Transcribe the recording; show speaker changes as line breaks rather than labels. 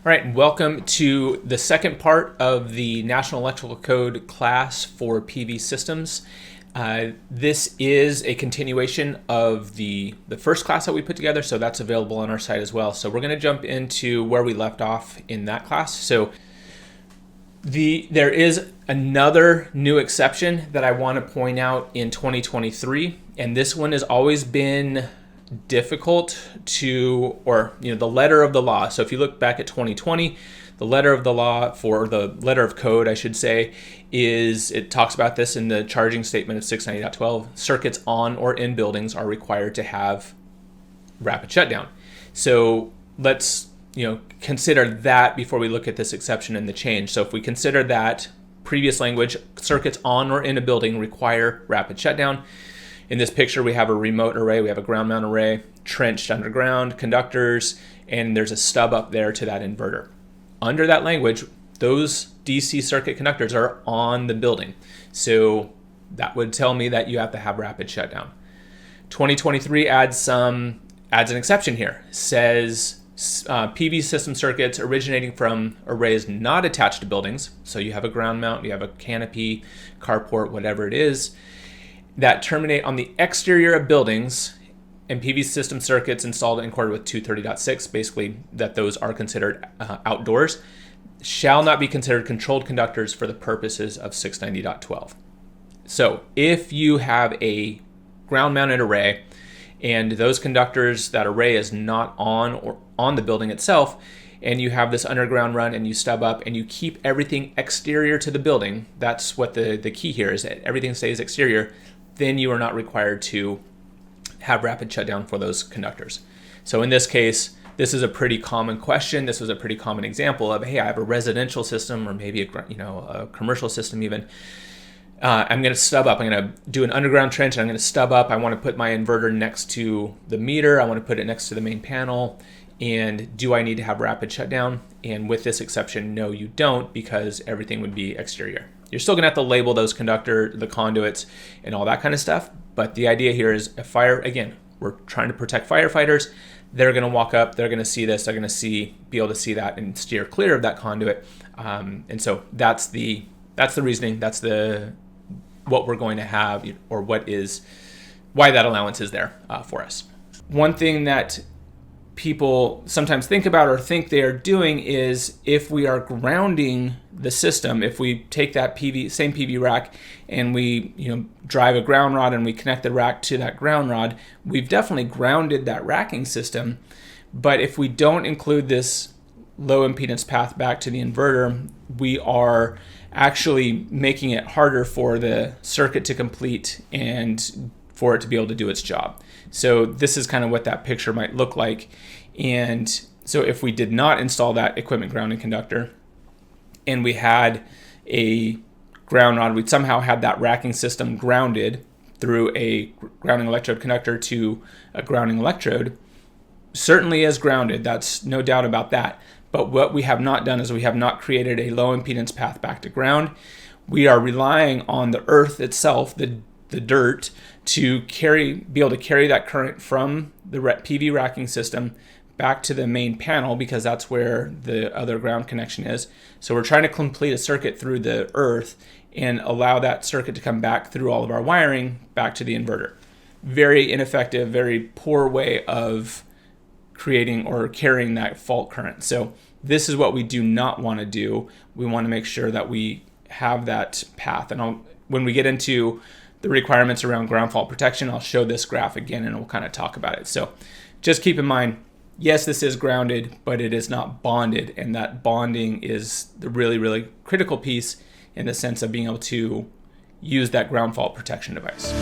All right, welcome to the second part of the National Electrical Code class for PV systems. This is a continuation of the first class that we put together, so that's available on our site as well. So we're going to jump into where we left off in that class. So there is another new exception that I want to point out in 2023, and this one has always been difficult to, the letter of the law. So if you look back at 2020, the letter of the law, for the letter of code, I should say, it talks about this in the charging statement of 690.12. Circuits on or in buildings are required to have rapid shutdown. So let's consider that before we look at this exception and the change. So if we consider that previous language, circuits on or in a building require rapid shutdown. In this picture, we have a remote array, we have a ground mount array, trenched underground, conductors, and there's a stub up there to that inverter. Under that language, those DC circuit conductors are on the building. So that would tell me that you have to have rapid shutdown. 2023 adds an exception here. Says PV system circuits originating from arrays not attached to buildings, so you have a ground mount, you have a canopy, carport, whatever it is, that terminate on the exterior of buildings, and PV system circuits installed in accordance with 230.6, basically that those are considered outdoors, shall not be considered controlled conductors for the purposes of 690.12. So if you have a ground mounted array and those conductors, that array is not on the building itself, and you have this underground run and you stub up and you keep everything exterior to the building, that's what the key here is, that everything stays exterior, then you are not required to have rapid shutdown for those conductors. So in this case, this is a pretty common question. This was a pretty common example of, hey, I have a residential system or maybe a commercial system even. I'm going to stub up. I'm going to do an underground trench. And I'm going to stub up. I want to put my inverter next to the meter. I want to put it next to the main panel. And do I need to have rapid shutdown? And with this exception, no, you don't, because everything would be exterior. You're still going to have to label those the conduits, and all that kind of stuff. But the idea here is a fire, again, we're trying to protect firefighters. They're going to walk up, they're going to see this, they're going to be able to see that and steer clear of that conduit. And so that's the reasoning. That's what we're going to have, or why that allowance is there for us. One thing that people sometimes think about or think they are doing is, if we are grounding the system, if we take that same PV rack and we drive a ground rod and we connect the rack to that ground rod, we've definitely grounded that racking system. But if we don't include this low impedance path back to the inverter, we are actually making it harder for the circuit to complete and for it to be able to do its job. So this is kind of what that picture might look like. And so if we did not install that equipment grounding conductor and we had a ground rod, we'd somehow had that racking system grounded through a grounding electrode conductor to a grounding electrode, certainly is grounded. That's no doubt about that. But what we have not done is we have not created a low impedance path back to ground. We are relying on the earth itself, the dirt, to be able to carry that current from the PV racking system back to the main panel, because that's where the other ground connection is. So we're trying to complete a circuit through the earth and allow that circuit to come back through all of our wiring back to the inverter. Very ineffective, very poor way of creating or carrying that fault current. So this is what we do not want to do. We want to make sure that we have that path. And when we get into the requirements around ground fault protection, I'll show this graph again and we'll kind of talk about it. So just keep in mind, yes, this is grounded, but it is not bonded. And that bonding is the really, really critical piece in the sense of being able to use that ground fault protection device.